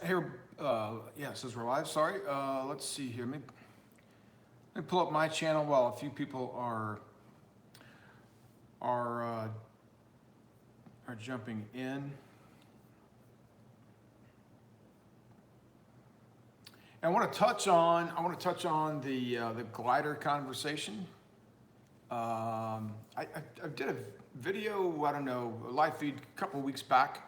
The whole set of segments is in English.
Here, yeah, it says we're live. Sorry. Let's see here. Let me pull up my channel while a few people are uh, are jumping in. And I want to touch on the glider conversation. I did a video, I don't know, a live feed a couple of weeks back,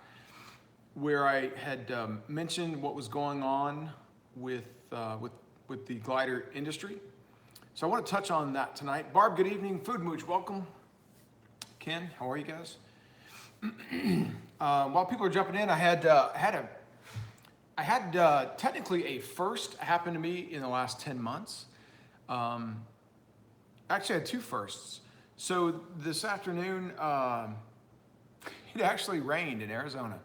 where I had mentioned what was going on with the glider industry. So I want to touch on that tonight. Barb, good evening. Food Mooch, welcome. Ken, how are you guys? While people are jumping in, I had technically a first happen to me in the last 10 months. Actually, I had two firsts. So this afternoon, it actually rained in Arizona.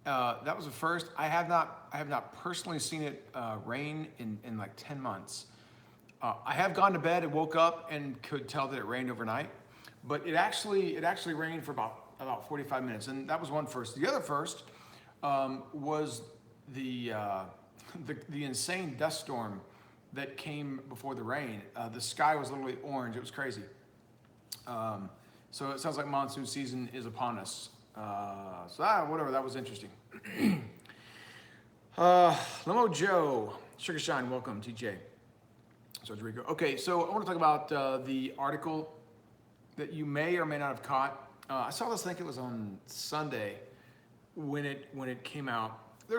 That was the first. I have not personally seen it rain in like 10 months. I have gone to bed and woke up and could tell that it rained overnight, but it actually rained for about 45 minutes, and that was one first. The other first was the insane dust storm that came before the rain. The sky was literally orange. It was crazy. So it sounds like monsoon season is upon us. Whatever, that was interesting. Limo Joe, Sugar Shine, welcome, TJ. So Rico. Okay, so I want to talk about the article that you may or may not have caught. I saw this, I think it was on Sunday when it came out. The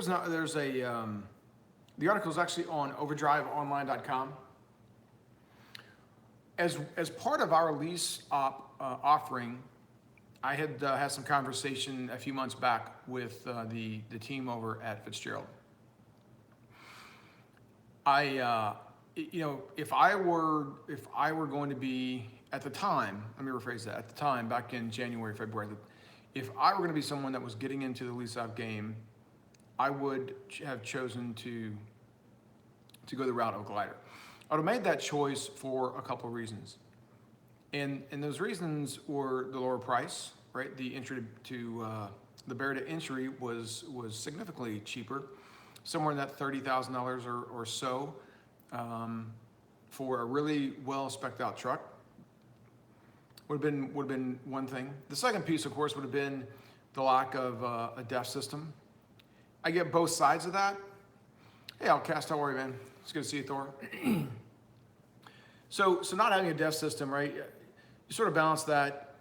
article is actually on overdriveonline.com. As part of our lease offering, I had some conversation a few months back with the team over at Fitzgerald. If I were going to be at the time, let me rephrase that. At the time, back in January, February, if I were going to be someone that was getting into the lease op game, I would have chosen to go the route of a glider. I would have made that choice for a couple of reasons. And those reasons were the lower price, right? The entry to the barrier to entry was significantly cheaper, somewhere in that $30,000 or so for a really well spec'd out truck. Would have been one thing. The second piece, of course, would have been the lack of a DEF system. I get both sides of that. Hey, Outcast, how are you, man? It's good to see you, Thor. So not having a DEF system, right? You sort of balance that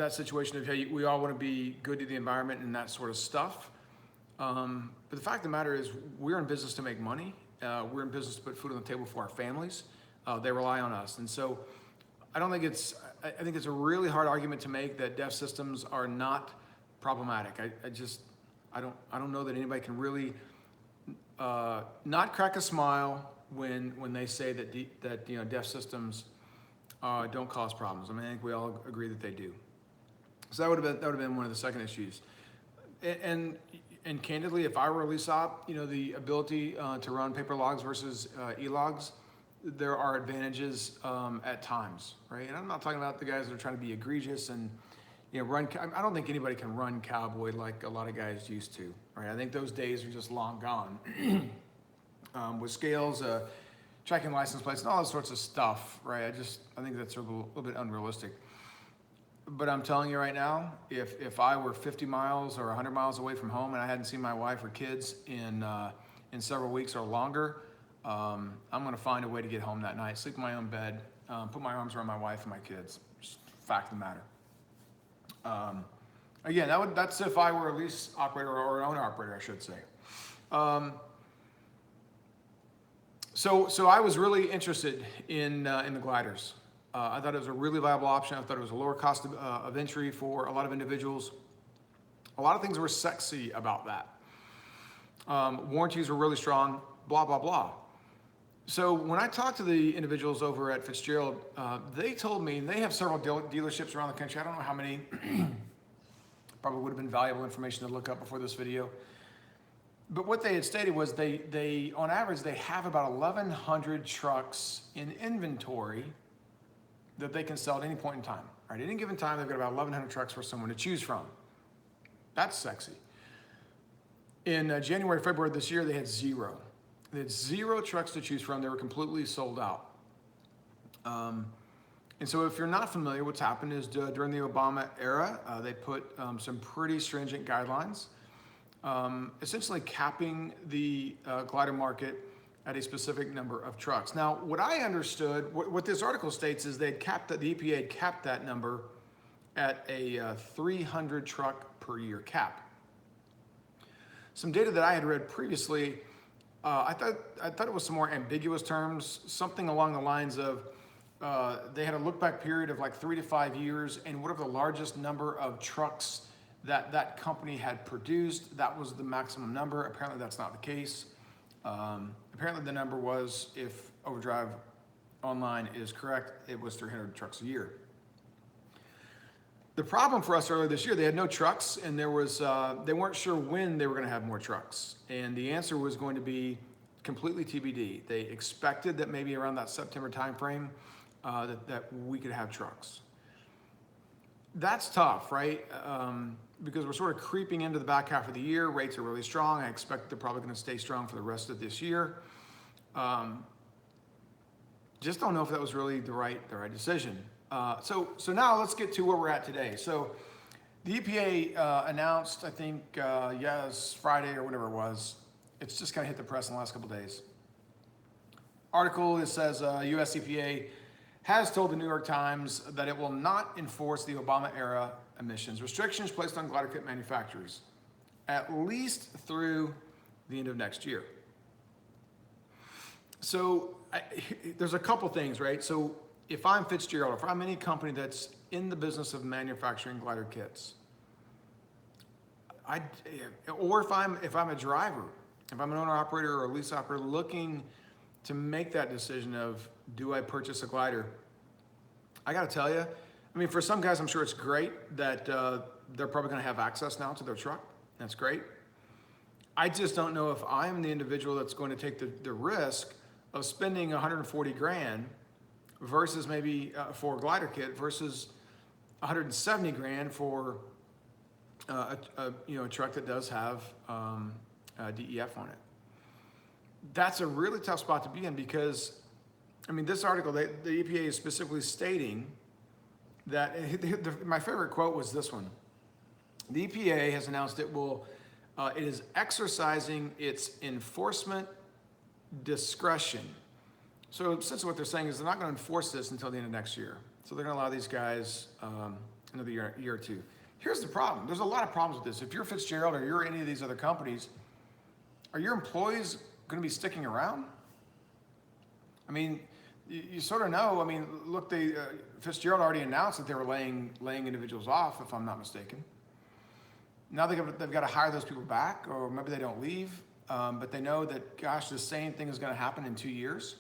situation of, hey, we all want to be good to the environment and that sort of stuff. But the fact of the matter is, we're in business to make money. We're in business to put food on the table for our families. They rely on us, and so I think it's a really hard argument to make that DEF systems are not problematic. I don't know that anybody can really not crack a smile when they say that DEF systems don't cause problems. I mean, I think we all agree that they do. So that would have been one of the second issues. And candidly, if I were a lease op, the ability to run paper logs versus e-logs, there are advantages at times, right? And I'm not talking about the guys that are trying to be egregious and run. I don't think anybody can run cowboy like a lot of guys used to, right? I think those days are just long gone. With scales, checking license plates, and all that sorts of stuff, right? I think that's a little bit unrealistic. But I'm telling you right now, if I were 50 miles or 100 miles away from home and I hadn't seen my wife or kids in several weeks or longer, I'm going to find a way to get home that night, sleep in my own bed, put my arms around my wife and my kids. Just fact of the matter. Again, that's if I were a lease operator or an owner operator, I should say. So I was really interested in the gliders. I thought it was a really viable option. I thought it was a lower cost of entry for a lot of individuals. A lot of things were sexy about that. Warranties were really strong, blah, blah, blah. So when I talked to the individuals over at Fitzgerald, they told me, and they have several dealerships around the country. I don't know how many. Probably would have been valuable information to look up before this video. But what they had stated was they on average, they have about 1,100 trucks in inventory that they can sell at any point in time. Right? At any given time, they've got about 1,100 trucks for someone to choose from. That's sexy. In January, February this year, they had zero. They had zero trucks to choose from. They were completely sold out. And so if you're not familiar, what's happened is during the Obama era, they put some pretty stringent guidelines, essentially capping the glider market at a specific number of trucks. Now, what I understood, what this article states is the EPA had capped that number at a 300 truck per year cap. Some data that I had read previously, I thought it was some more ambiguous terms, something along the lines of they had a look back period of like 3 to 5 years, and whatever the largest number of trucks that company had produced, that was the maximum number. Apparently that's not the case. Apparently the number was, if Overdrive Online is correct, it was 300 trucks a year. The problem for us earlier this year, they had no trucks, and there was they weren't sure when they were going to have more trucks, and the answer was going to be completely TBD. They expected that maybe around that September timeframe that we could have trucks. That's tough, right? Because we're sort of creeping into the back half of the year. Rates are really strong. I expect they're probably going to stay strong for the rest of this year. Just don't know if that was really the right decision. So now let's get to where we're at today. So the EPA announced, I think, yes, Friday or whatever it was. It's just kind of hit the press in the last couple of days. Article, it says U.S. EPA has told the New York Times that it will not enforce the Obama-era emissions restrictions placed on glider kit manufacturers, at least through the end of next year. So there's a couple things, right? So if I'm Fitzgerald, if I'm any company that's in the business of manufacturing glider kits, or if I'm a driver, if I'm an owner operator or a lease operator looking to make that decision of, do I purchase a glider? I got to tell you, I mean, for some guys, I'm sure it's great that they're probably going to have access now to their truck. That's great. I just don't know if I'm the individual that's going to take the risk of spending 140 grand versus maybe for a glider kit versus 170 grand for a truck that does have DEF on it. That's a really tough spot to be in because, I mean, this article, the EPA is specifically stating that, my favorite quote was this one. The EPA has announced it is exercising its enforcement discretion. So essentially what they're saying is they're not going to enforce this until the end of next year. So they're going to allow these guys another year or two. Here's the problem. There's a lot of problems with this. If you're Fitzgerald or you're any of these other companies, are your employees going to be sticking around? I mean, you sort of know. I mean, look, Fitzgerald already announced that they were laying individuals off, if I'm not mistaken. Now they've got to hire those people back, or maybe they don't leave, but they know that, gosh, the same thing is going to happen in 2 years.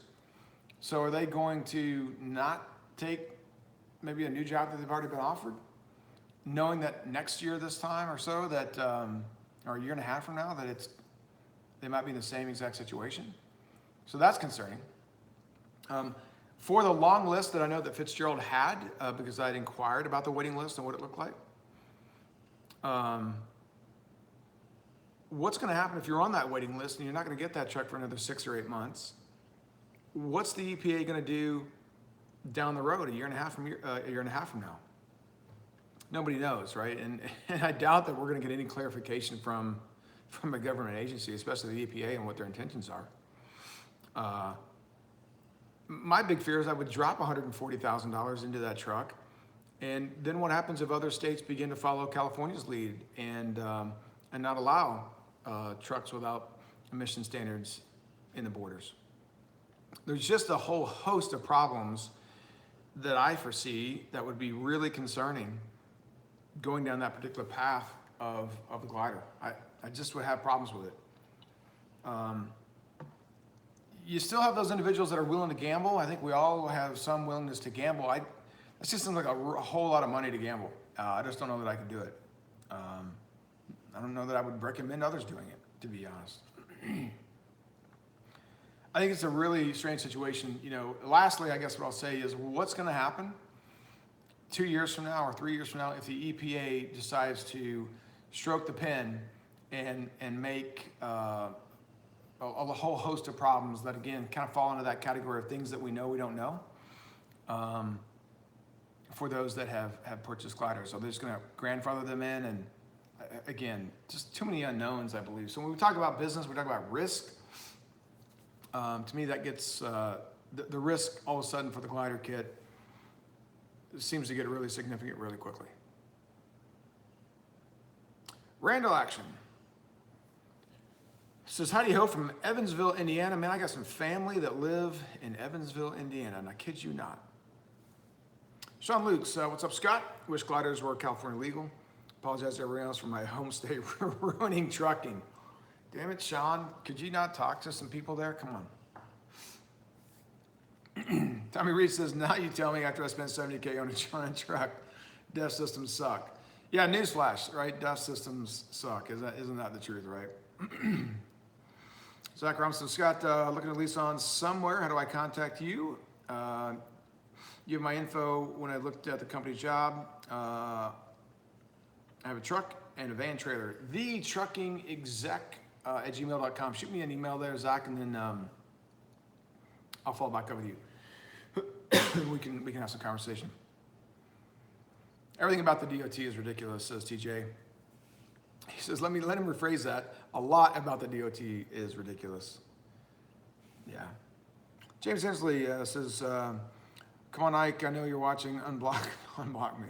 So are they going to not take maybe a new job that they've already been offered, knowing that next year this time or so, that or a year and a half from now, that they might be in the same exact situation? So that's concerning. For the long list that I know that Fitzgerald had, because I'd inquired about the waiting list and what it looked like, what's going to happen if you're on that waiting list and you're not going to get that check for another 6 or 8 months? What's the EPA going to do down the road, a year and a half from now? Nobody knows, right? And I doubt that we're going to get any clarification from a government agency, especially the EPA, and what their intentions are. My big fear is I would drop $140,000 into that truck, and then what happens if other states begin to follow California's lead and not allow trucks without emission standards in the borders? There's just a whole host of problems that I foresee that would be really concerning going down that particular path of the glider. I just would have problems with it. You still have those individuals that are willing to gamble. I think we all have some willingness to gamble. It just seems like a whole lot of money to gamble. I just don't know that I could do it. I don't know that I would recommend others doing it, to be honest. I think it's a really strange situation. Lastly, I guess what I'll say is, what's going to happen 2 years from now or 3 years from now if the EPA decides to stroke the pen and make a whole host of problems that, again, kind of fall into that category of things that we know we don't know, for those that have purchased gliders. So they're just going to grandfather them in, and again, just too many unknowns, I believe. So when we talk about business, we talk about risk. To me, that gets the risk all of a sudden for the glider kit seems to get really significant really quickly. Randall Action says, howdy ho from Evansville, Indiana. Man, I got some family that live in Evansville, Indiana, and I kid you not. Sean Lukes, what's up, Scott? Wish gliders were California legal. Apologize to everyone else for my home state ruining trucking. Damn it, Sean. Could you not talk to some people there? Come on. Tommy Reed says, now you tell me after I spent $70K on a truck, DEF systems suck. Yeah, newsflash, right? DEF systems suck. Isn't that the truth, right? Zach Robinson, Scott, looking to lease on somewhere. How do I contact you? You have my info when I looked at the company job. I have a truck and a van trailer. TheTruckingExec at gmail.com. Shoot me an email there, Zach, and then I'll follow back up with you. we can have some conversation. Everything about the DOT is ridiculous, says TJ. He says, let him rephrase that. A lot about the DOT is ridiculous. Yeah. James Hensley says, come on, Ike, I know you're watching. Unblock me.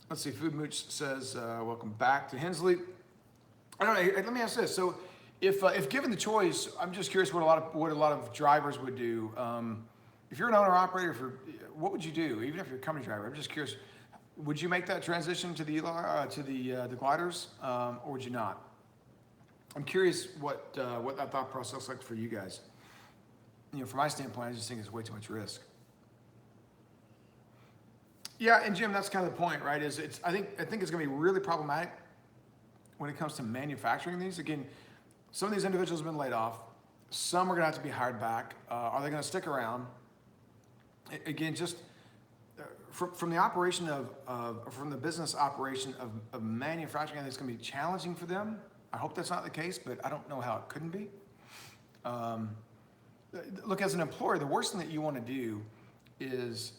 Let's see, Food Mooch says, welcome back to Hensley. I don't know, let me ask this. So if given the choice, I'm just curious what a lot of drivers would do. If you're an owner operator, what would you do? Even if you're a company driver, I'm just curious. Would you make that transition to the gliders, or would you not? I'm curious what that thought process looks like for you guys. From my standpoint, I just think it's way too much risk. Yeah, and Jim, that's kind of the point, right? I think it's going to be really problematic when it comes to manufacturing these. Again, some of these individuals have been laid off. Some are going to have to be hired back. Are they going to stick around? Again, just from the operation from the business operation of manufacturing, I think it's going to be challenging for them. I hope that's not the case, but I don't know how it couldn't be. Look, as an employer, the worst thing that you want to do is,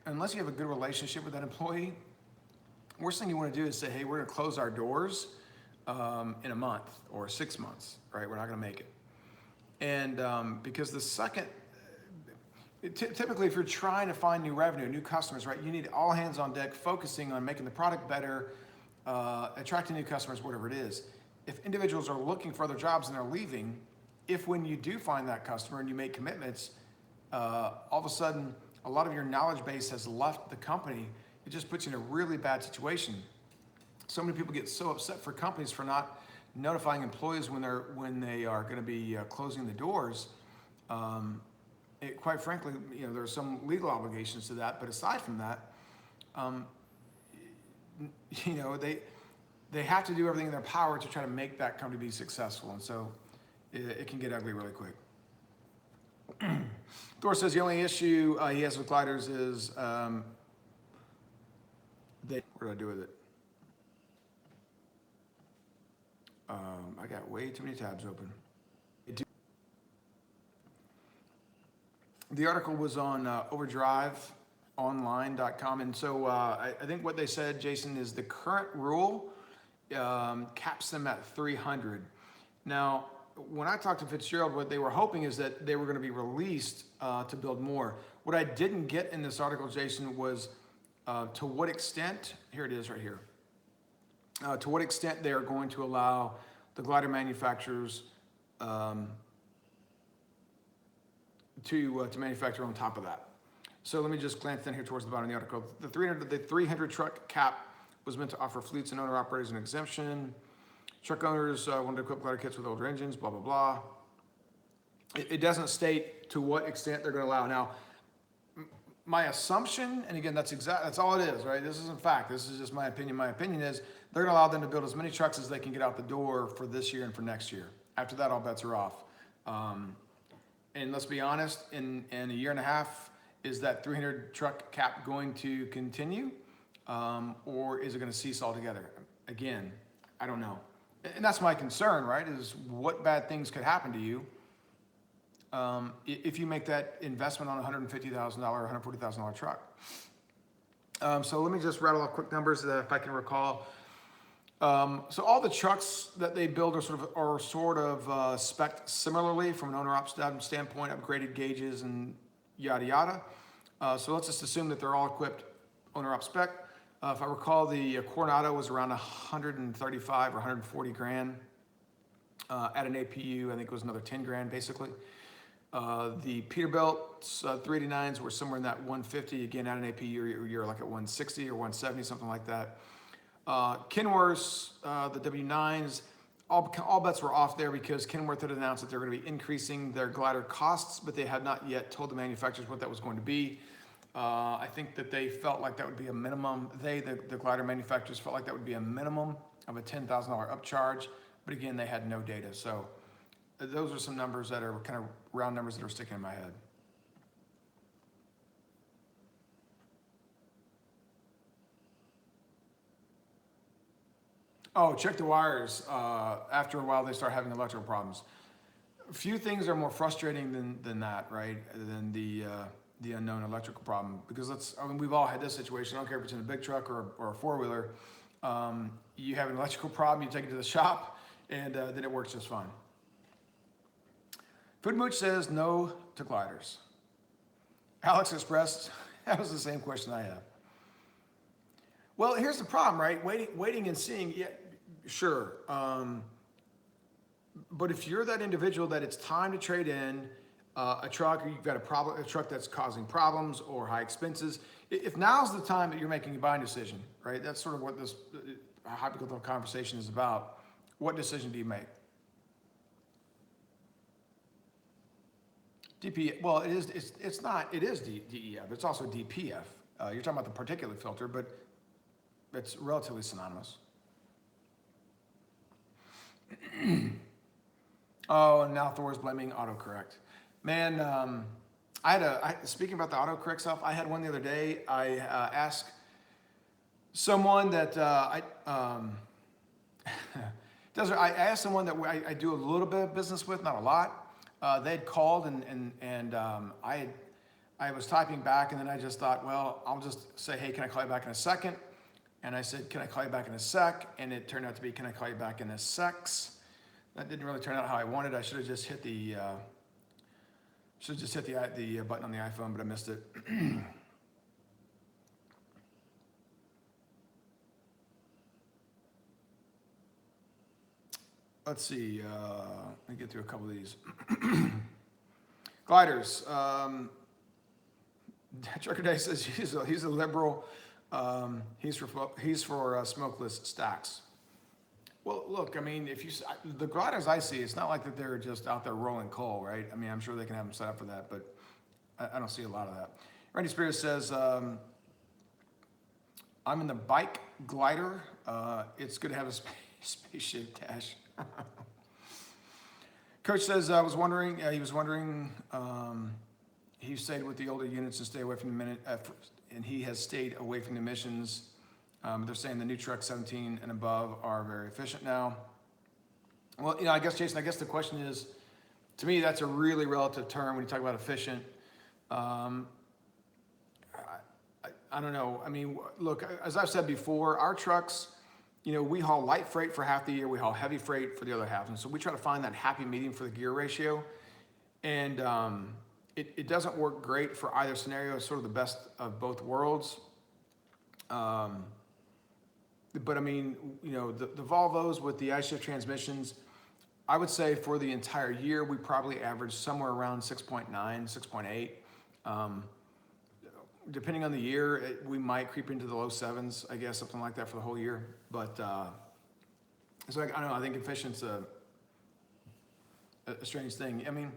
unless you have a good relationship with that employee, the worst thing you want to do is say, hey, we're going to close our doors in a month or 6 months, right? We're not going to make it. And because the second, typically if you're trying to find new revenue, new customers, right, you need all hands on deck focusing on making the product better, attracting new customers, whatever it is. If individuals are looking for other jobs and they're leaving, if when you do find that customer and you make commitments, all of a sudden a lot of your knowledge base has left the company, it just puts you in a really bad situation. So many people get so upset for companies for not notifying employees when they are going to be closing the doors. Quite frankly, there are some legal obligations to that, but aside from that, they have to do everything in their power to try to make that company be successful, and so it can get ugly really quick. Thor says the only issue he has with gliders is what did I do with it? I got way too many tabs open. The article was on overdriveonline.com, and so I think what they said, Jason, is the current rule caps them at 300. Now, when I talked to Fitzgerald, what they were hoping is that they were going to be released to build more. What I didn't get in this article, Jason, was to what extent, here it is right here, to what extent they are going to allow the glider manufacturers to manufacture on top of that. So let me just glance in here towards the bottom of the article. The 300 truck cap was meant to offer fleets and owner operators an exemption. Truck owners wanted to equip glider kits with older engines, blah, blah, blah. It doesn't state to what extent they're going to allow. Now, my assumption, and again, that's all it is, right? This isn't fact. This is just my opinion. My opinion is they're going to allow them to build as many trucks as they can get out the door for this year and for next year. After that, all bets are off. And let's be honest, in a year and a half, is that 300 truck cap going to continue? or is it going to cease altogether? Again, I don't know. And that's my concern, right? Is what bad things could happen to you if you make that investment on a $150,000 or $140,000 truck. So let me just rattle off quick numbers if I can recall. So all the trucks that they build are sort of spec'd similarly from an owner-op standpoint, upgraded gauges and yada yada. So let's just assume that they're all equipped owner-op spec. If I recall, the Coronado was around 135 or 140 grand. At an APU, I think it was another 10 grand basically. The Peterbilt 389s were somewhere in that 150. Again, at an APU, you're like at 160 or 170, something like that. Kenworths, the W9s, all bets were off there because Kenworth had announced that they're going to be increasing their glider costs, but they had not yet told the manufacturers what that was going to be. I think that they felt like that would be a minimum. The glider manufacturers felt like that would be a minimum of a $10,000 upcharge, but again, they had no data. So those are some numbers that are kind of round numbers that are sticking in my head. Oh, check the wires. After a while, they start having electrical problems. Few things are more frustrating than that, right? Than the unknown electrical problem. Because we've all had this situation. I don't care if it's in a big truck or a four-wheeler. You have an electrical problem, you take it to the shop, and then it works just fine. Food Mooch says no to gliders. Alex expressed, that was the same question I have. Well, here's the problem, right? Waiting and seeing, yeah, sure. But if you're that individual that it's time to trade in a truck, or you've got a truck that's causing problems or high expenses, if now's the time that you're making a buying decision, right? That's sort of what this hypothetical conversation is about. What decision do you make? DPF, well, it is DEF, but it's also DPF. You're talking about the particulate filter, but it's relatively synonymous. Oh, and now Thor's blaming autocorrect. Man, speaking about the autocorrect stuff, I had one the other day. I asked someone that I asked someone that I do a little bit of business with, not a lot. They'd called and I was typing back, and then I just thought, well, I'll just say, hey, can I call you back in a second? And I said, can I call you back in a sec? And it turned out to be, can I call you back in a sex? That didn't really turn out how I wanted. I should have just hit the button on the iPhone, but I missed it. Let's see. Let me get through a couple of these. Gliders. Trucker Day says he's a liberal. He's for smokeless stacks. Well, look, I mean, the gliders I see, it's not like that they're just out there rolling coal, right? I mean, I'm sure they can have them set up for that, but I don't see a lot of that. Randy Spears says, I'm in the bike glider. It's good to have a space-shaped dash. Coach says, he was wondering, he stayed with the older units and stay away from and he has stayed away from the emissions. They're saying the new truck 17 and above are very efficient now. Well, I guess, Jason, the question is, to me, that's a really relative term when you talk about efficient. I don't know. I mean, look, as I've said before, our trucks, we haul light freight for half the year, we haul heavy freight for the other half. And so we try to find that happy medium for the gear ratio. And it doesn't work great for either scenario. It's sort of the best of both worlds. But I mean, the Volvos with the I-shift transmissions, I would say for the entire year, we probably average somewhere around 6.9, 6.8. Depending on the year, we might creep into the low sevens, I guess, something like that for the whole year. But so I don't know, I think efficient's a strange thing. I mean,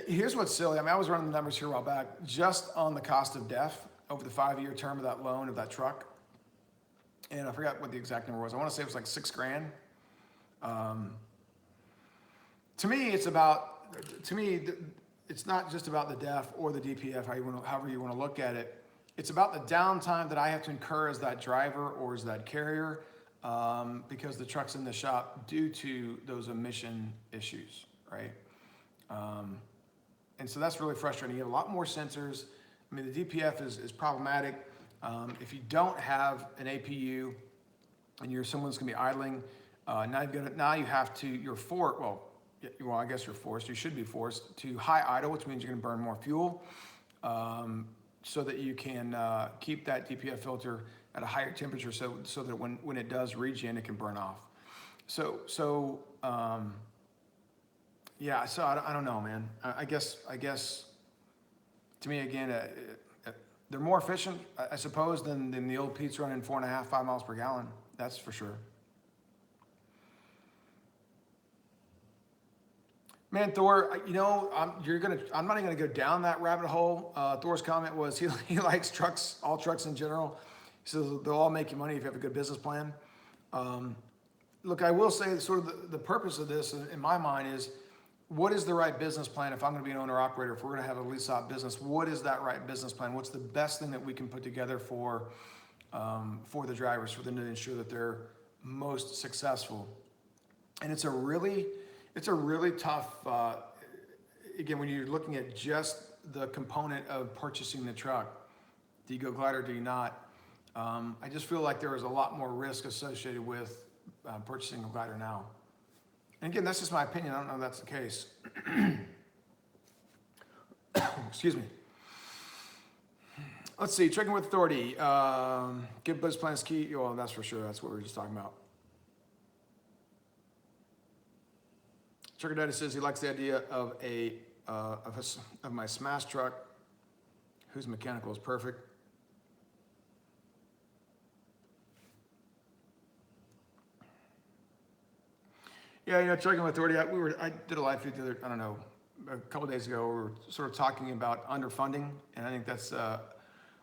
here's what's silly. I mean, I was running the numbers here a while back, just on the cost of DEF over the 5-year term of that loan of that truck. And I forgot what the exact number was. I want to say it was like $6 grand. To me, it's not just about the DEF or the DPF, however you want to look at it. It's about the downtime that I have to incur as that driver or as that carrier, because the truck's in the shop due to those emission issues, right? And so that's really frustrating. You have a lot more sensors. I mean, the DPF is problematic. If you don't have an APU and you're someone that's gonna be idling, now you have to, I guess you're forced, you should be forced to high idle, which means you're gonna burn more fuel, so that you can keep that DPF filter at a higher temperature so that when it does regen, it can burn off. Yeah, so I don't know, man. I guess to me, again, they're more efficient, I suppose, than the old Pete's running 4.5, 5 miles per gallon. That's for sure. Man, Thor, I'm not even gonna go down that rabbit hole. Thor's comment was he likes trucks, all trucks in general. He says they'll all make you money if you have a good business plan. Look, I will say sort of the purpose of this in my mind is, what is the right business plan if I'm gonna be an owner operator, if we're gonna have a lease op business, what is that right business plan? What's the best thing that we can put together for the drivers, for them to ensure that they're most successful? And it's a really tough, again, when you're looking at just the component of purchasing the truck. Do you go glider, do you not? I just feel like there is a lot more risk associated with purchasing a glider now. And again, that's just my opinion. I don't know if that's the case. Excuse me. Let's see, checking with authority. Good business plan is key. Well, that's for sure. That's what we were just talking about. Trucker Daddy says he likes the idea of my smash truck whose mechanical is perfect. Yeah, trucking with authority. I did a live feed a couple days ago. We were sort of talking about underfunding, and I think that's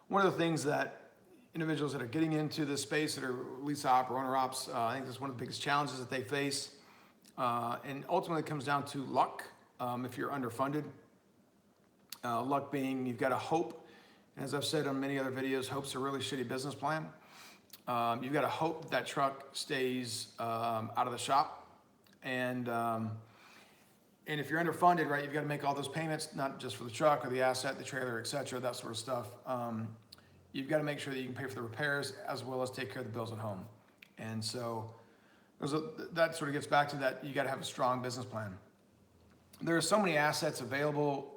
one of the things that individuals that are getting into this space that are lease op or owner ops. I think that's one of the biggest challenges that they face. And ultimately it comes down to luck if you're underfunded. Luck being you've got to hope. And as I've said on many other videos, hope's a really shitty business plan. You've got to hope that truck stays out of the shop. And if you're underfunded, right, you've got to make all those payments, not just for the truck or the asset, the trailer, et cetera, that sort of stuff. You've got to make sure that you can pay for the repairs as well as take care of the bills at home. And so that sort of gets back to that. You got to have a strong business plan. There are so many assets available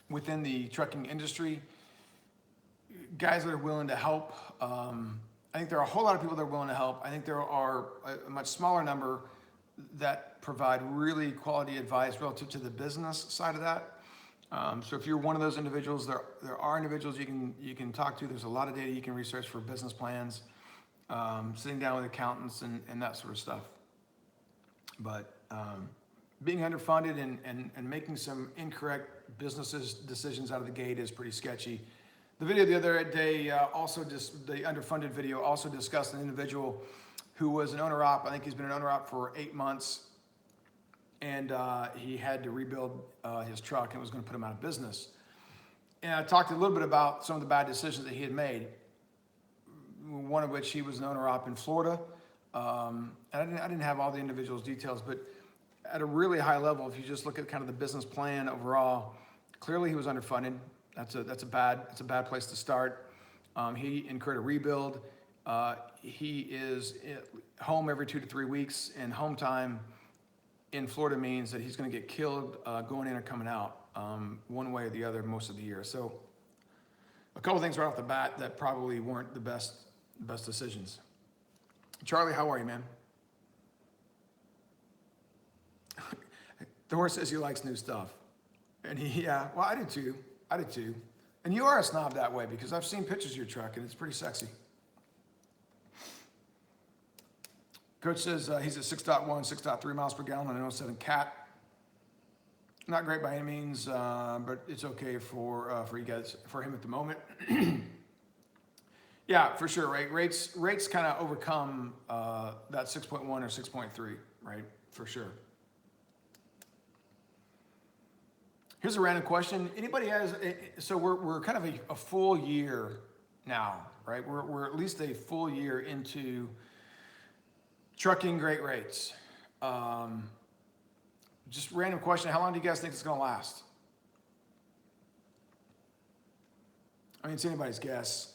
within the trucking industry. Guys that are willing to help. I think there are a whole lot of people that are willing to help. I think there are a much smaller number that provide really quality advice relative to the business side of that. So if you're one of those individuals, there are individuals you can talk to. There's a lot of data you can research for business plans. Sitting down with accountants and that sort of stuff. But being underfunded and making some incorrect decisions out of the gate is pretty sketchy. The video the other day the underfunded video also discussed an individual who was an owner op. I think he's been an owner op for 8 months, and he had to rebuild his truck and it was going to put him out of business. And I talked a little bit about some of the bad decisions that he had made. One of which he was an owner op in Florida. And I didn't have all the individual's details, but at a really high level, if you just look at kind of the business plan overall, clearly he was underfunded. That's a bad place to start. He incurred a rebuild. He is home every 2 to 3 weeks, and home time in Florida means that he's going to get killed going in or coming out one way or the other most of the year. So a couple things right off the bat that probably weren't the best decisions. Charlie, how are you, man? The horse says he likes new stuff. And well, I do too. And you are a snob that way because I've seen pictures of your truck and it's pretty sexy. Coach says he's at 6.1, 6.3 miles per gallon on an 07 Cat. Not great by any means, but it's okay for you guys, for him at the moment. Yeah, for sure, right? Rates kind of overcome that 6.1 or 6.3, right? For sure. Here's a random question. Anybody has, so we're kind of a full year now, right? We're at least a full year into trucking great rates. Just random question. How long do you guys think it's going to last? I mean, it's anybody's guess.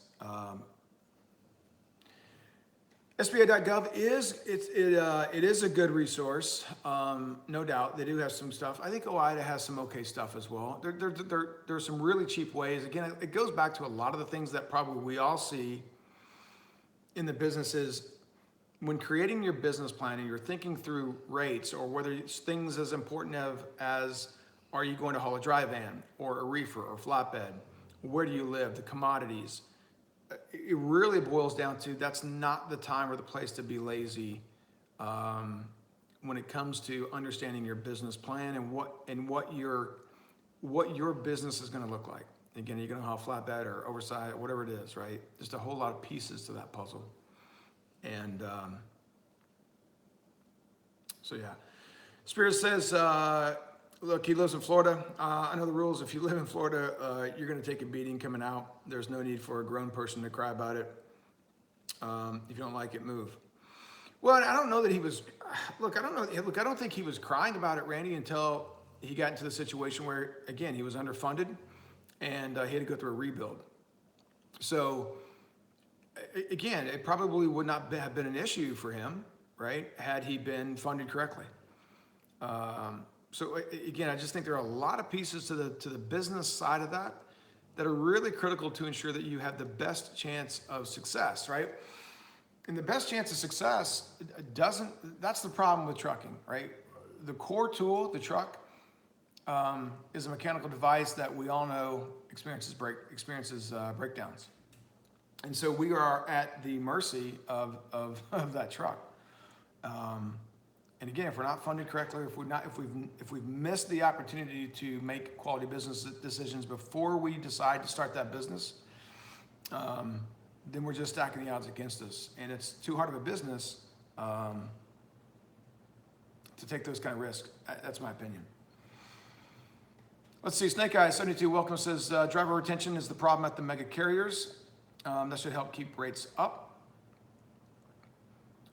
SBA.gov it is a good resource, no doubt. They do have some stuff. I think OIDA has some okay stuff as well. There's some really cheap ways. Again, it goes back to a lot of the things that probably we all see in the businesses. When creating your business plan and you're thinking through rates, or whether it's things as important as are you going to haul a dry van or a reefer or flatbed? Where do you live? The commodities. It really boils down to that's not the time or the place to be lazy when it comes to understanding your business plan and what your business is going to look like. Again, you're going to haul flatbed or oversized, whatever it is, right? Just a whole lot of pieces to that puzzle. And so yeah, Spirit says, look, he lives in Florida. I know the rules. If you live in Florida, you're going to take a beating coming out. There's no need for a grown person to cry about it. If you don't like it, move. Well, I don't know that he was, look, I don't know. Look, I don't think he was crying about it, Randy, until he got into the situation where, again, he was underfunded and he had to go through a rebuild. So again, it probably would not have been an issue for him, right, had he been funded correctly. So again, I just think there are a lot of pieces to the business side of that are really critical to ensure that you have the best chance of success, right? And the best chance of success that's the problem with trucking, right? The core tool, the truck, is a mechanical device that we all know experiences breakdowns. And so we are at the mercy of that truck. And again, if we're not funded correctly, if we've missed the opportunity to make quality business decisions before we decide to start that business, then we're just stacking the odds against us. And it's too hard of a business to take those kind of risks. That's my opinion. Let's see. Snake Eyes 72 welcome says driver retention is the problem at the mega carriers. That should help keep rates up.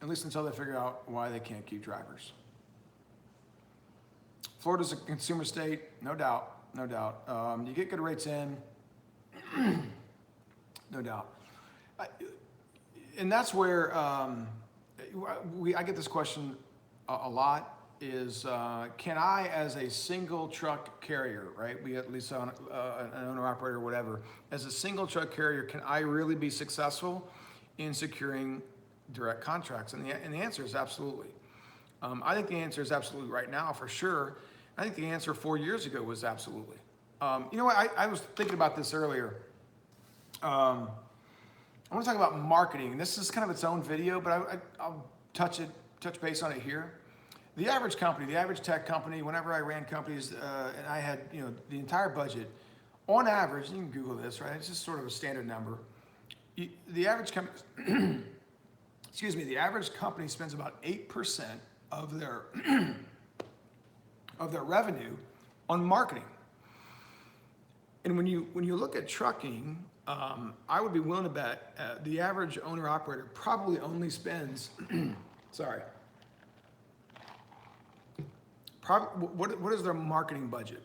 At least until they figure out why they can't keep drivers. Florida's a consumer state, no doubt. You get good rates in, no doubt. And that's where I get this question a lot is, can I, as a single truck carrier, right? We at least an owner operator or whatever, as a single truck carrier, can I really be successful in securing direct contracts? And the answer is absolutely. I think the answer is absolutely right now for sure. I think the answer 4 years ago was absolutely. You know what? I was thinking about this earlier. I want to talk about marketing. This is kind of its own video, but I'll touch base on it here. The average company, the average tech company, whenever I ran companies and I had the entire budget, on average, you can Google this, right? It's just sort of a standard number. The average company, the average company spends about 8% of their revenue on marketing. And when you look at trucking, I would be willing to bet the average owner operator probably only spends, what is their marketing budget?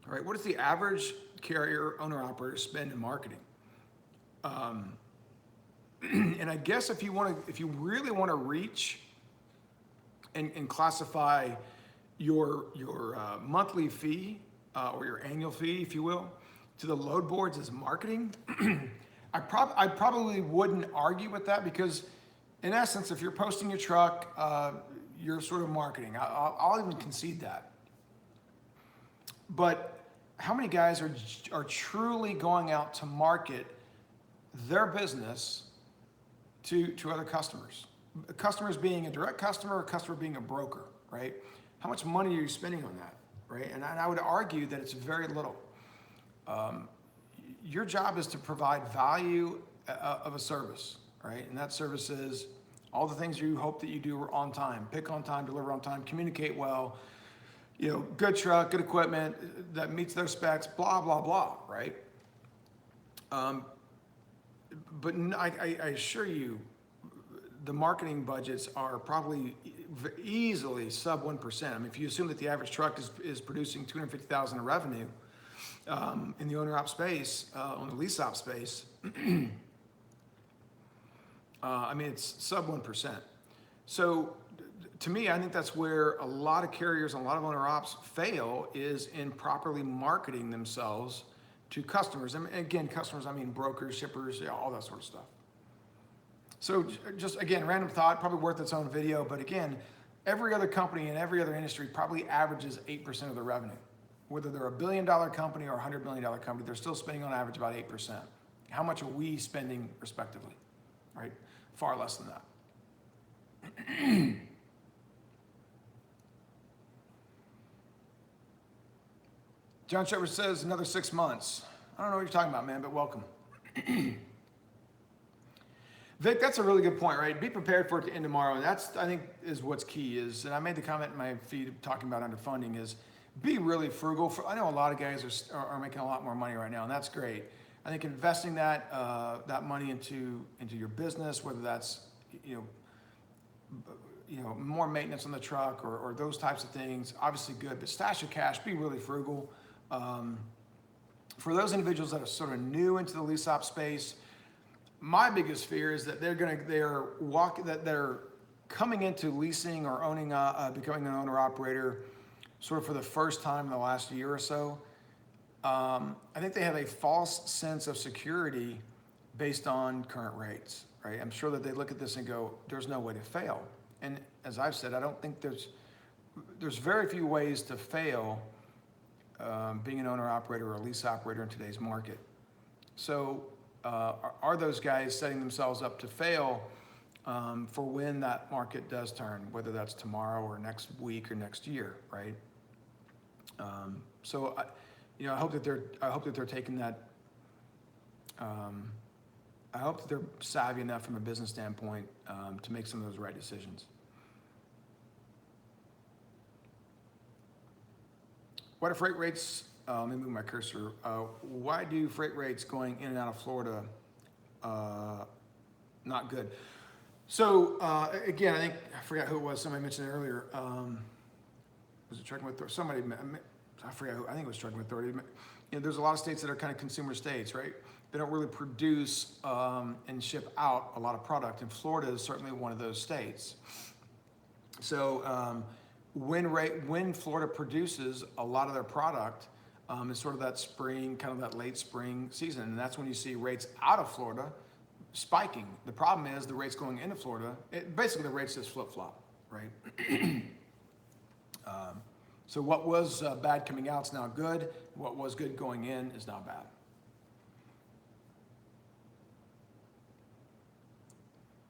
All right, what does the average carrier owner operator spend in marketing? And I guess if you really want to reach and classify your monthly fee or your annual fee, if you will, to the load boards as marketing, I probably wouldn't argue with that, because in essence, if you're posting your truck, you're sort of marketing. I'll even concede that. But how many guys are truly going out to market their business to other customers? Customers being a direct customer, a customer being a broker, right? How much money are you spending on that, right? And I would argue that it's very little. Your job is to provide value of a service, right? And that service is all the things you hope that you do on time: pick on time, deliver on time, communicate well, good truck, good equipment that meets their specs, blah, blah, blah, right? But I assure you, the marketing budgets are probably easily sub 1%. I mean, if you assume that the average truck is producing 250,000 in revenue in the owner op space, on the lease op space, I mean, it's sub 1%. So to me, I think that's where a lot of carriers and a lot of owner ops fail, is in properly marketing themselves to customers. And again, customers, I mean brokers, shippers, all that sort of stuff. So just again, random thought, probably worth its own video, but again, every other company in every other industry probably averages 8% of their revenue. Whether they're $1 billion company or a $100 million company, they're still spending on average about 8%. How much are we spending respectively, right? Far less than that. John Shepard says another 6 months. I don't know what you're talking about, man, but welcome. Vic, that's a really good point, right? Be prepared for it to end tomorrow. And that's, I think, is what's key is, and I made the comment in my feed talking about underfunding, is be really frugal. I know a lot of guys are making a lot more money right now, and that's great. I think investing that money into your business, whether that's, more maintenance on the truck or those types of things, obviously good, but stash your cash, be really frugal. For those individuals that are sort of new into the lease op space, my biggest fear is that they're coming into leasing or owning, becoming an owner operator sort of for the first time in the last year or so. I think they have a false sense of security based on current rates, right? I'm sure that they look at this and go, there's no way to fail. And as I've said, I don't think there's very few ways to fail being an owner operator or a lease operator in today's market. So are those guys setting themselves up to fail for when that market does turn, whether that's tomorrow or next week or next year, right? So I hope that they're taking that. I hope that they're savvy enough from a business standpoint to make some of those right decisions. What are freight rates? Let me move my cursor. Why do freight rates going in and out of Florida not good? So again, I forgot who it was. Somebody mentioned it earlier. Was it Trucking Authority? Somebody, I forgot who. I think it was Trucking Authority. There's a lot of states that are kind of consumer states, right? They don't really produce and ship out a lot of product, and Florida is certainly one of those states. So when Florida produces a lot of their product, it's sort of that spring, kind of that late spring season, and that's when you see rates out of Florida spiking. The problem is the rates going into Florida, basically the rates just flip-flop, right? So what was bad coming out is now good. What was good going in is now bad.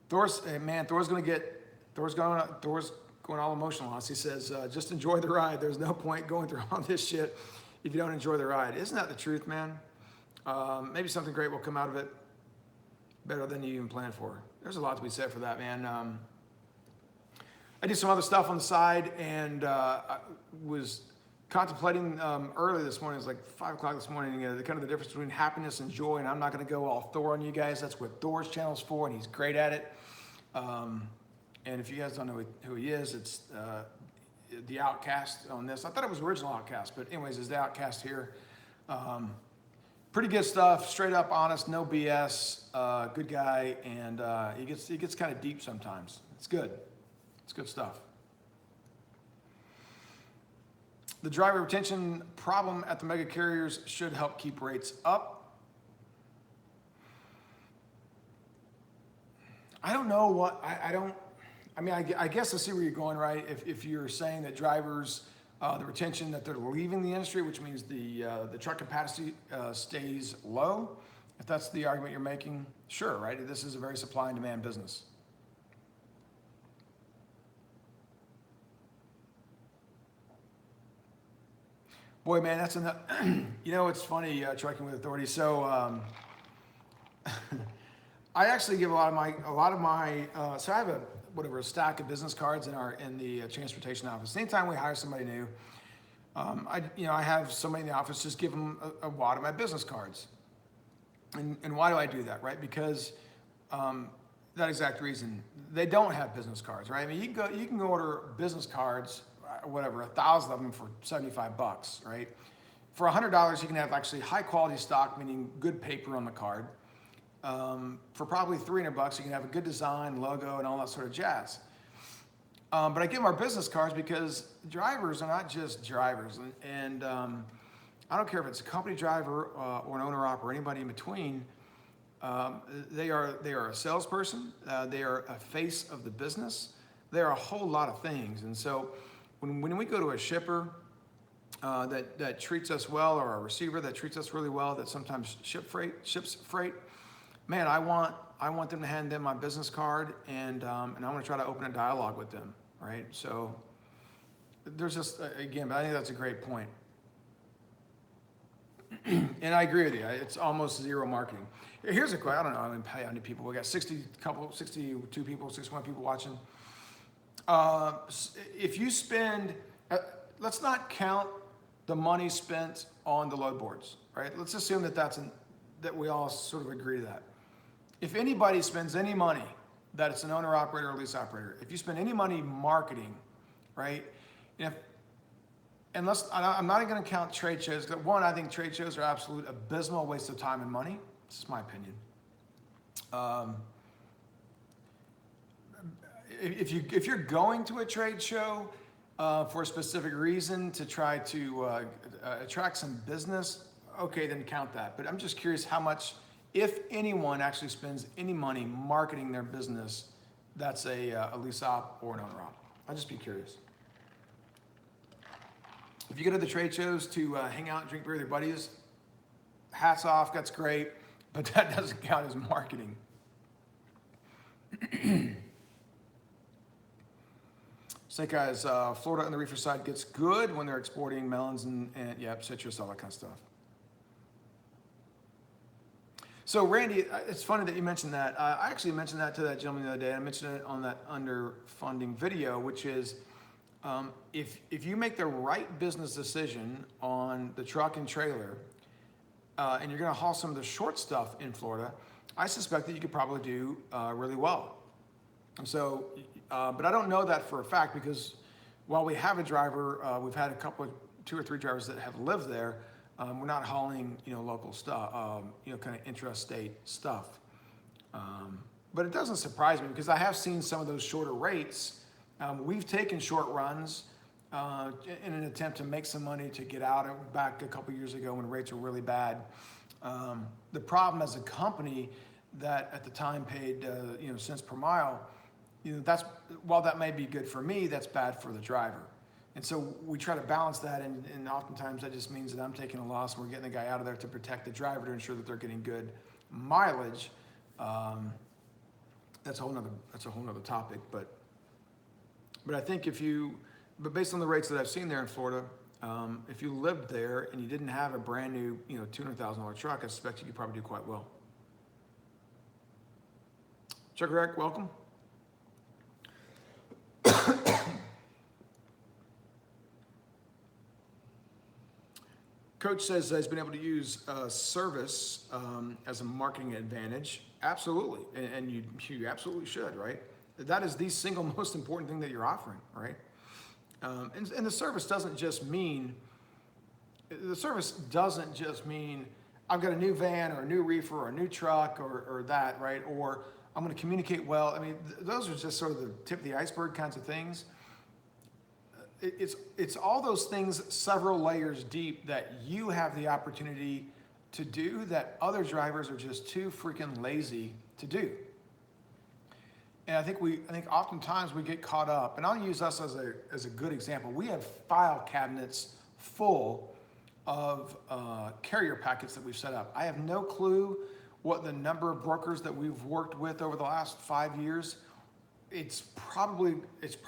Thor's going all emotional on us. He says, just enjoy the ride. There's no point going through all this shit if you don't enjoy the ride. Isn't that the truth, man? Maybe something great will come out of it, better than you even planned for. There's a lot to be said for that, man. I did some other stuff on the side, and I was contemplating early this morning. It was like 5 o'clock this morning, kind of the difference between happiness and joy. And I'm not going to go all Thor on you guys. That's what Thor's channel is for, and he's great at it. And if you guys don't know who he is, it's the Outcast on this. I thought it was original Outcast, but anyways, it's the Outcast here. Pretty good stuff, straight up, honest, no BS. Good guy, and he gets kind of deep sometimes. It's good. It's good stuff. The driver retention problem at the mega carriers should help keep rates up. I don't know what, I guess I see where you're going, right? If you're saying that drivers, the retention, that they're leaving the industry, which means the truck capacity stays low, if that's the argument you're making, sure, right? This is a very supply and demand business. Boy, man, that's enough. It's funny, Trucking with Authority. So I actually give a lot of my. So I have a stack of business cards in the transportation office. Anytime we hire somebody new, I have somebody in the office just give them a wad of my business cards. And why do I do that, right? Because that exact reason. They don't have business cards, right? I mean, you can go order business cards, whatever, 1,000 of them for $75, right? For $100, you can have actually high quality stock, meaning good paper on the card. For probably $300, you can have a good design, logo, and all that sort of jazz. But I give them our business cards because drivers are not just drivers, and I don't care if it's a company driver or an owner-op or anybody in between. They are a salesperson. They are a face of the business. They are a whole lot of things. And so when we go to a shipper that treats us well, or a receiver that treats us really well, that sometimes ships freight, man, I want them to hand them my business card, and I want to try to open a dialogue with them, right? So there's just, again, but I think that's a great point. And I agree with you. It's almost zero marketing. Here's a question. I don't know how many people. We got 62 people, 61 people watching. If you spend, let's not count the money spent on the load boards, right? Let's assume that we all sort of agree to that. If anybody spends any money, that it's an owner operator or lease operator, if you spend any money marketing, right? I'm not going to count trade shows. One, I think trade shows are absolute abysmal waste of time and money. This is my opinion. If you're going to a trade show for a specific reason to try to attract some business, okay, then count that. But I'm just curious how much, if anyone actually spends any money marketing their business, that's a lease op or an owner op. I'll just be curious. If you go to the trade shows to hang out and drink beer with your buddies, hats off, that's great, but that doesn't count as marketing. Snake Eyes, Florida on the reefer side gets good when they're exporting melons and citrus, all that kind of stuff. So Randy, it's funny that you mentioned that. I actually mentioned that to that gentleman the other day. I mentioned it on that underfunding video, which is, if you make the right business decision on the truck and trailer, and you're going to haul some of the short stuff in Florida, I suspect that you could probably do really well. And so, but I don't know that for a fact, because while we have a driver, we've had two or three drivers that have lived there. We're not hauling, local stuff, kind of intrastate stuff. But it doesn't surprise me, because I have seen some of those shorter rates. We've taken short runs in an attempt to make some money to get out. Back a couple years ago when rates were really bad. The problem as a company that at the time paid cents per mile, that's, while that may be good for me, that's bad for the driver. And so we try to balance that, and oftentimes that just means that I'm taking a loss and we're getting the guy out of there to protect the driver, to ensure that they're getting good mileage. That's a whole nother topic, but I think but based on the rates that I've seen there in Florida, if you lived there and you didn't have a brand new, $200,000 truck, I suspect you could probably do quite well. Chuck Rick, welcome. Coach says he's been able to use service as a marketing advantage. Absolutely, and you absolutely should, right? That is the single most important thing that you're offering, right? And the service doesn't just mean I've got a new van or a new reefer or a new truck or that, right? Or I'm going to communicate well. I mean, those are just sort of the tip of the iceberg kinds of things. It's all those things several layers deep that you have the opportunity to do that other drivers are just too freaking lazy to do. And I think oftentimes we get caught up, and I'll use us as a good example. We have file cabinets full of carrier packets that we've set up. I have no clue what the number of brokers that we've worked with over the last 5 years. It's probably at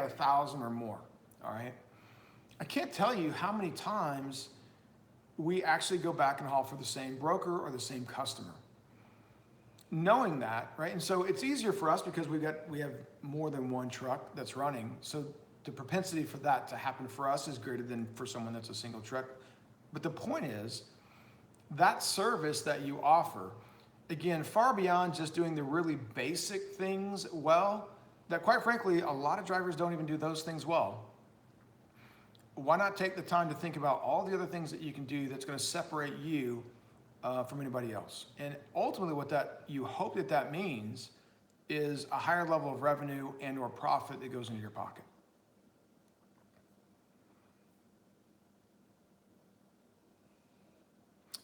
1,000 or more. All right. I can't tell you how many times we actually go back and haul for the same broker or the same customer. Knowing that, right? And so it's easier for us because we have more than one truck that's running. So the propensity for that to happen for us is greater than for someone that's a single trip. But the point is, that service that you offer, again, far beyond just doing the really basic things well, that quite frankly, a lot of drivers don't even do those things well. Why not take the time to think about all the other things that you can do that's going to separate you from anybody else? And ultimately what that you hope that that means is a higher level of revenue and or profit that goes into your pocket.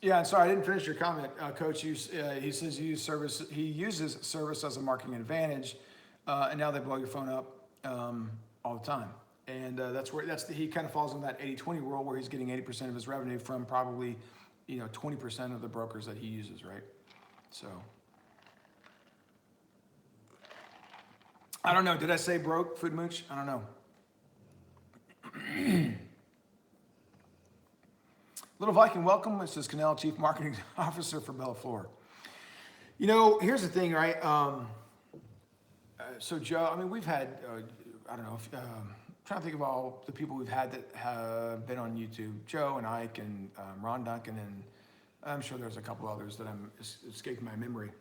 Yeah, and sorry, I didn't finish your comment, Coach. He says he uses service as a marketing advantage, and now they blow your phone up all the time. And he kind of falls in that 80-20 rule where he's getting 80% of his revenue from probably 20% of the brokers that he uses, right? So I don't know. Did I say broke, Food Mooch? I don't know. Little Viking, welcome. This is Canal Chief Marketing Officer for Bella Flor. Here's the thing, right? So Joe, I mean, we've had, I don't know, trying to think of all the people we've had that have been on YouTube. Joe and Ike and Ron Duncan, and I'm sure there's a couple others that I'm escaping my memory.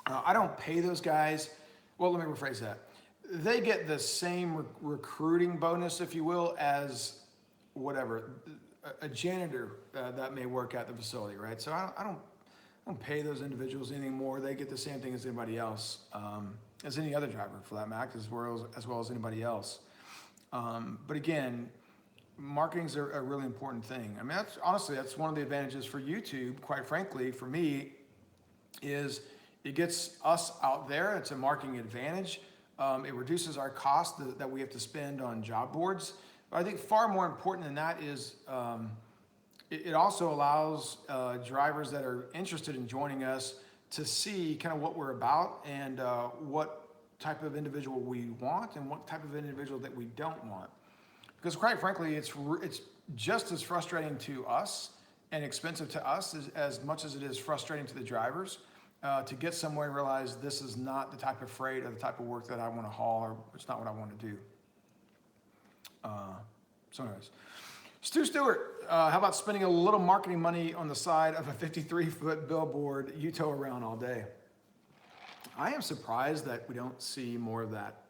I don't pay those guys. Well, let me rephrase that. They get the same recruiting bonus, if you will, as whatever, a janitor that may work at the facility, right? So I don't pay those individuals anything more. They get the same thing as anybody else, as any other driver for that matter, as well as anybody else. But again, marketing's a really important thing. I mean, that's one of the advantages for YouTube, quite frankly, for me, is it gets us out there. It's a marketing advantage. It reduces our cost that we have to spend on job boards. But I think far more important than that is it also allows drivers that are interested in joining us to see kind of what we're about and what type of individual we want and what type of individual that we don't want. Because quite frankly, it's just as frustrating to us and expensive to us as much as it is frustrating to the drivers to get somewhere and realize this is not the type of freight or the type of work that I want to haul, or it's not what I want to do. So anyways, Stu Stewart, how about spending a little marketing money on the side of a 53-foot billboard you tow around all day? I am surprised that we don't see more of that,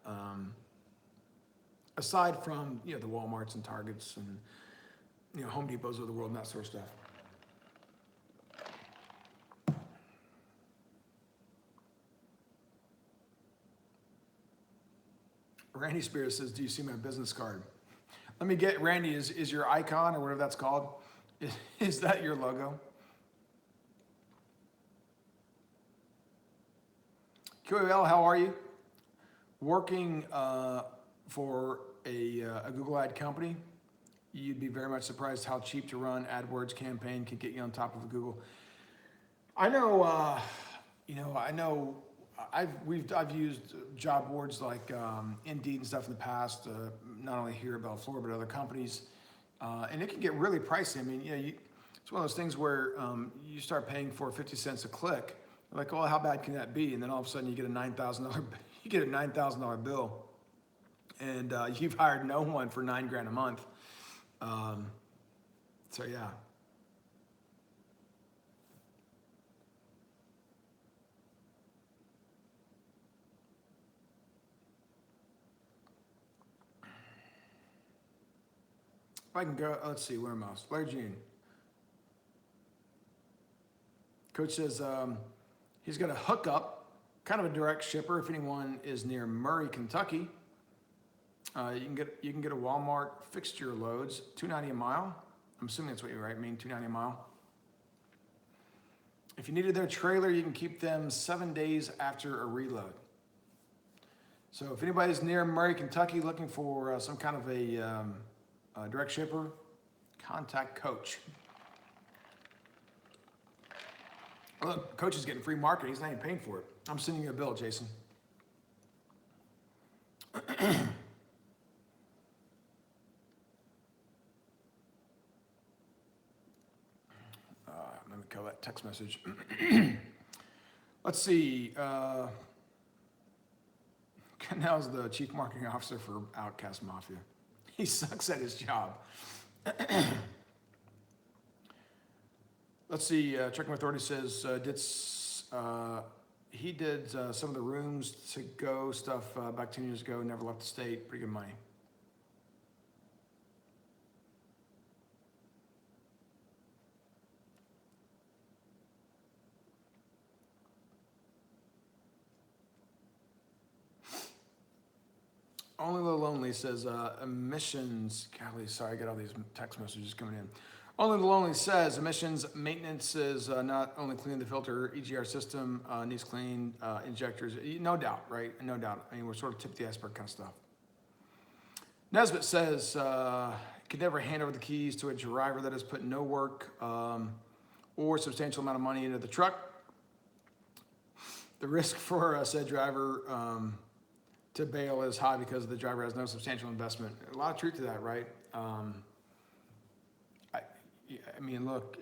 aside from the Walmarts and Targets and Home Depots of the world and that sort of stuff. Randy Spears says, "Do you see my business card?" Let me get, Randy, is your icon or whatever that's called, is that your logo? QAL, how are you? Working for a Google ad company, you'd be very much surprised how cheap to run AdWords campaign can get you on top of Google. I know, I've used job boards like Indeed and stuff in the past, not only here at Bella Flor, but other companies, and it can get really pricey. I mean, it's one of those things where you start paying for 50 cents a click. You're like, oh, how bad can that be? And then all of a sudden you get a $9,000 bill, and you've hired no one for $9,000 a month. So yeah. If I can go, let's see, where am I? Larry Jean. Coach says he's got a hookup, kind of a direct shipper. If anyone is near Murray, Kentucky, you can get a Walmart fixture loads, $2.90 a mile. I'm assuming that's what you mean, $2.90 a mile. If you needed their trailer, you can keep them 7 days after a reload. So if anybody's near Murray, Kentucky, looking for some kind of a direct shipper, contact Coach. Look, Coach is getting free marketing. He's not even paying for it. I'm sending you a bill, Jason. Let me kill that text message. Let's see. Cannell's the chief marketing officer for Outcast Mafia. He sucks at his job. Let's see, Trucking Authority says, he did some of the rooms to go stuff back 10 years ago, never left the state, pretty good money. Only the Lonely says, emissions, golly, sorry, I got all these text messages coming in. Only the Lonely says, emissions maintenance is not only cleaning the filter, EGR system needs clean, injectors, no doubt, right? No doubt. I mean, we're sort of tip the iceberg kind of stuff. Nesbitt says, could never hand over the keys to a driver that has put no work or substantial amount of money into the truck. The risk for said driver to bail is high because the driver has no substantial investment. A lot of truth to that, right? I mean, look,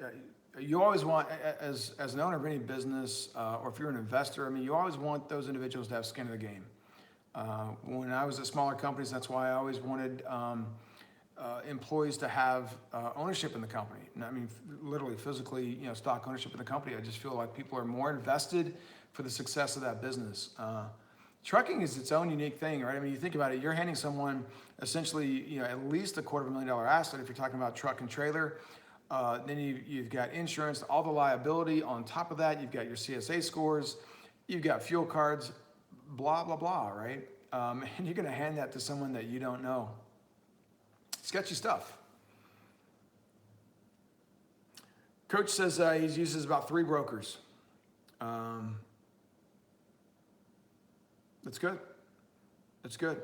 you always want, as an owner of any business, or if you're an investor, I mean, you always want those individuals to have skin in the game. When I was at smaller companies, that's why I always wanted employees to have ownership in the company. And I mean, literally, physically, stock ownership in the company. I just feel like people are more invested for the success of that business. Trucking is its own unique thing, right? I mean, you think about it, you're handing someone essentially, at least a $250,000 asset if you're talking about truck and trailer. Then you've got insurance, all the liability. On top of that, you've got your CSA scores, you've got fuel cards, blah, blah, blah, right? And you're gonna hand that to someone that you don't know. Sketchy stuff. Coach says he uses about 3 brokers. That's good. That's good.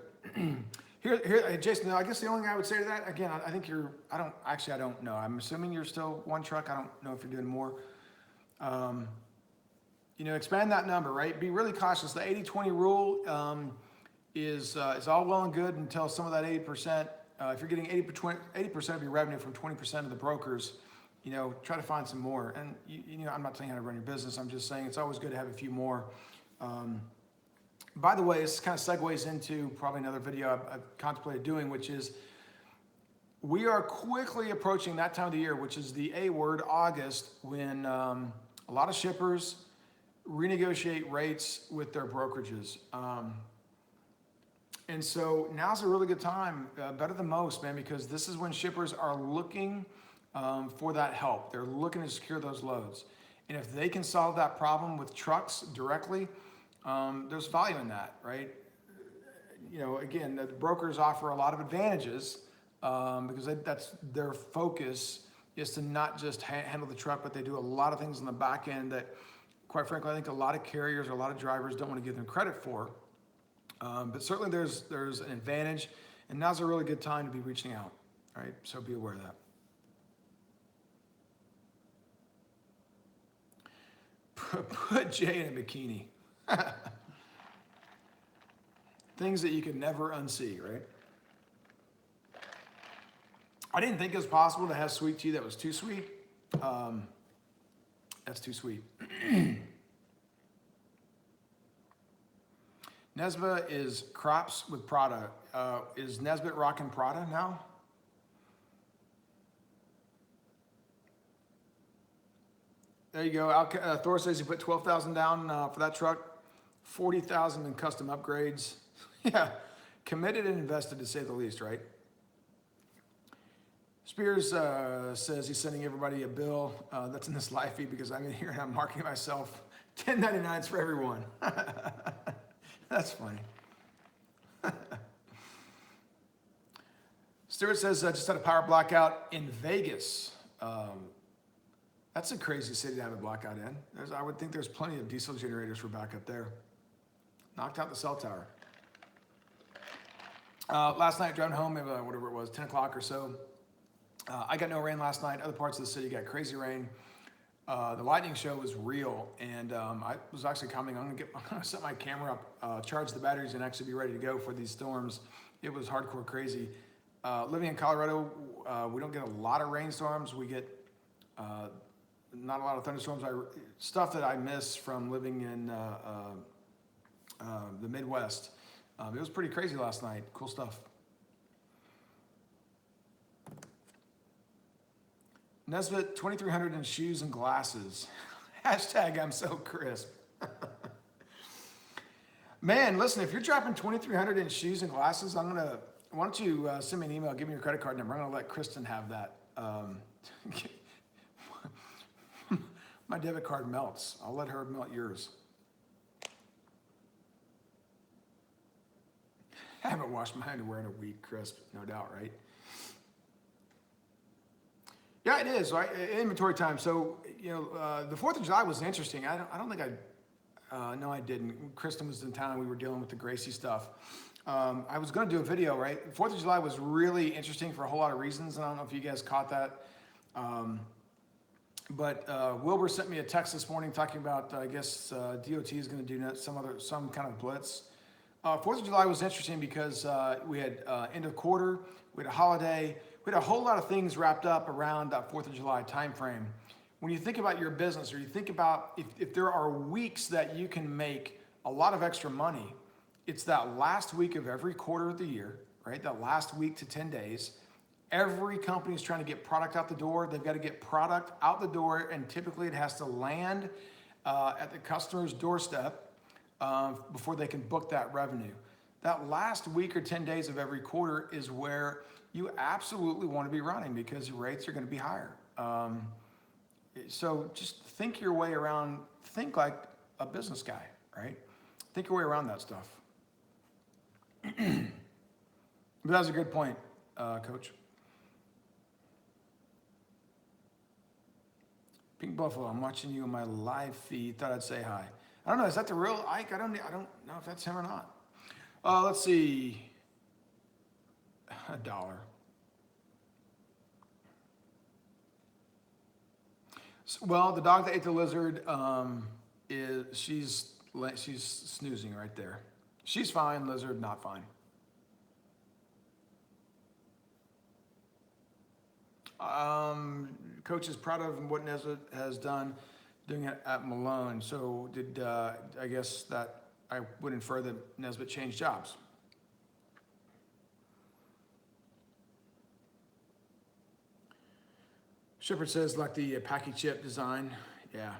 Here, Jason, I guess the only thing I would say to that, again, I think I don't know. I'm assuming you're still one truck. I don't know if you're doing more. Expand that number, right? Be really cautious. The 80-20 rule is all well and good until some of that 80%, if you're getting 80% of your revenue from 20% of the brokers, try to find some more. And, I'm not telling you how to run your business. I'm just saying it's always good to have a few more. By the way, this kind of segues into probably another video I've contemplated doing, which is we are quickly approaching that time of the year, which is the A word, August, when a lot of shippers renegotiate rates with their brokerages. And so now's a really good time, better than most, man, because this is when shippers are looking for that help. They're looking to secure those loads. And if they can solve that problem with trucks directly, there's value in that, right? Again, the brokers offer a lot of advantages because that's their focus is to not just handle the truck, but they do a lot of things on the back end that, quite frankly, I think a lot of carriers or a lot of drivers don't want to give them credit for. But certainly there's an advantage, and now's a really good time to be reaching out, right? So be aware of that. Put Jay in a bikini. Things that you could never unsee, right? I didn't think it was possible to have sweet tea that was too sweet. That's too sweet. Nesba is crops with Prada. Is Nesbitt rocking Prada now? There you go. Thor says he put $12,000 down for that truck. 40,000 in custom upgrades. Yeah, committed and invested to say the least, right? Spears says he's sending everybody a bill that's in this live feed because I'm in here and I'm marking myself 10.99s for everyone. That's funny. Stuart says I just had a power blackout in Vegas. That's a crazy city to have a blackout in. I would think there's plenty of diesel generators for backup there. Knocked out the cell tower. Last night, driving home, maybe whatever it was, 10 o'clock or so. I got no rain last night. Other parts of the city got crazy rain. The lightning show was real, and I was actually coming. I'm gonna set my camera up, charge the batteries, and actually be ready to go for these storms. It was hardcore crazy. Living in Colorado, we don't get a lot of rainstorms. We get not a lot of thunderstorms. Stuff that I miss from living in the Midwest. It was pretty crazy last night. Cool stuff. Nesbitt, 2,300 in shoes and glasses. Hashtag I'm so crisp. Man, listen, if you're dropping 2,300 in shoes and glasses, why don't you send me an email, give me your credit card number. I'm gonna let Kristen have that. My debit card melts. I'll let her melt yours. I haven't washed my underwear in a week, Crisp, no doubt, right? Yeah, it is, right? Inventory time. So, the 4th of July was interesting. I don't think no, I didn't. Kristen was in town. We were dealing with the Gracie stuff. I was going to do a video, right? 4th of July was really interesting for a whole lot of reasons. I don't know if you guys caught that. But Wilbur sent me a text this morning talking about, I guess, DOT is going to do some kind of blitz. 4th of July was interesting because we had end of quarter, we had a holiday, we had a whole lot of things wrapped up around that 4th of July timeframe. When you think about your business, or you think about if there are weeks that you can make a lot of extra money, it's that last week of every quarter of the year, right? That last week to 10 days. Every company is trying to get product out the door. They've got to get product out the door, and typically it has to land at the customer's doorstep before they can book that revenue. That last week or 10 days of every quarter is where you absolutely want to be running because your rates are going to be higher. So just think your way around, think like a business guy, right? Think your way around that stuff. But that was a good point, Coach. Pink Buffalo, I'm watching you on my live feed. Thought I'd say hi. I don't know. Is that the real Ike? I don't know if that's him or not. Let's see. $1. Well, the dog that ate the lizard she's snoozing right there. She's fine. Lizard not fine. Coach is proud of what Nesbitt has done doing it at Malone. So did I guess that I would infer that Nesbitt changed jobs. Shepard says like the packy chip design. Yeah.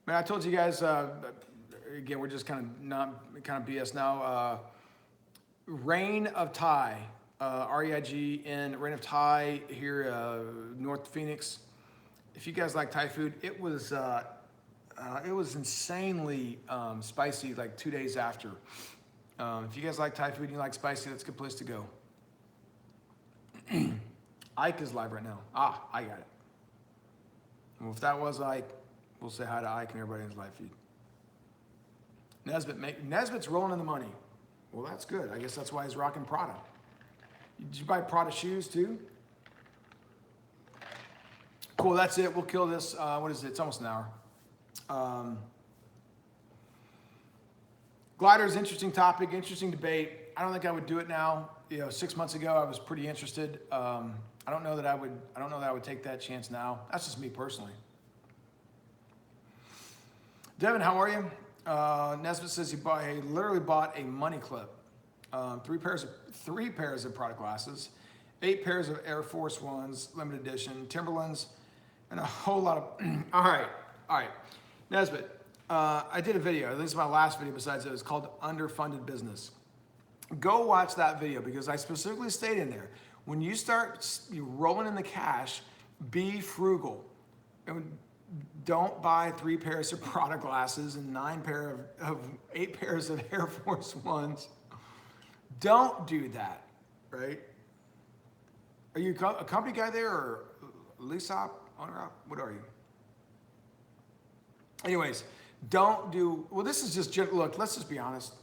Man, I told you guys, again, we're just kind of BS now. Reign of Thai, REIG in Reign of Thai here, North Phoenix. If you guys like Thai food, it was insanely spicy like 2 days after. If you guys like Thai food and you like spicy, that's a good place to go. Ike is live right now. I got it. Well, if that was Ike, we'll say hi to Ike and everybody in his live feed. Nesbitt's rolling in the money. Well, that's good. I guess that's why he's rocking Prada. Did you buy Prada shoes too? Cool, that's it. We'll kill this. What is it? It's almost an hour. Gliders, interesting topic, interesting debate. I don't think I would do it now. 6 months ago, I was pretty interested. I don't know that I would take that chance now. That's just me personally. Devin, how are you? Nesbitt says he literally bought a money clip. 3 pairs of product glasses, 8 pairs of Air Force Ones, limited edition, Timberlands, and a whole lot of, all right. Nesbitt, I did a video. This is my last video besides it. It's called Underfunded Business. Go watch that video because I specifically stated in there, when you start rolling in the cash, be frugal. Don't buy 3 pairs of product glasses and 8 pairs of Air Force Ones. Don't do that, right? Are you a company guy there or lease-op, owner-op? What are you? Anyways, this is just, look, let's just be honest.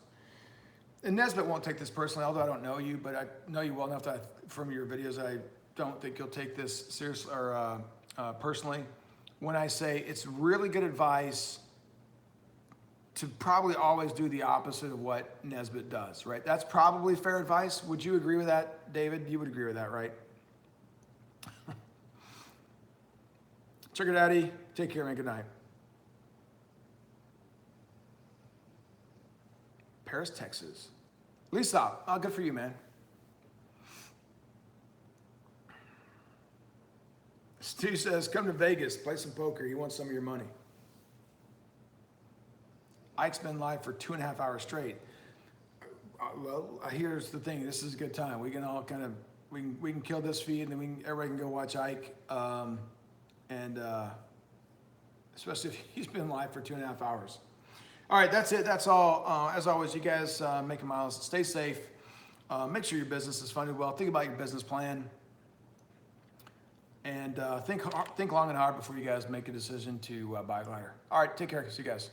And Nesbitt won't take this personally, although I don't know you, but I know you well enough that from your videos, I don't think you'll take this seriously or personally. When I say it's really good advice to probably always do the opposite of what Nesbitt does, right? That's probably fair advice. Would you agree with that, David? You would agree with that, right? Sugar Daddy, take care, man. Good night. Paris, Texas. Lisa, oh, good for you, man. Stu says, come to Vegas, play some poker. He wants some of your money. Ike's been live for 2.5 hours straight. Well, here's the thing. This is a good time. We can all kind of, we can kill this feed, and then everybody can go watch Ike. Especially if he's been live for 2.5 hours. All right, that's it. That's all. As always, you guys make a miles. Stay safe. Make sure your business is funded well. Think about your business plan. And think long and hard before you guys make a decision to buy a glider. All right, take care. See you guys.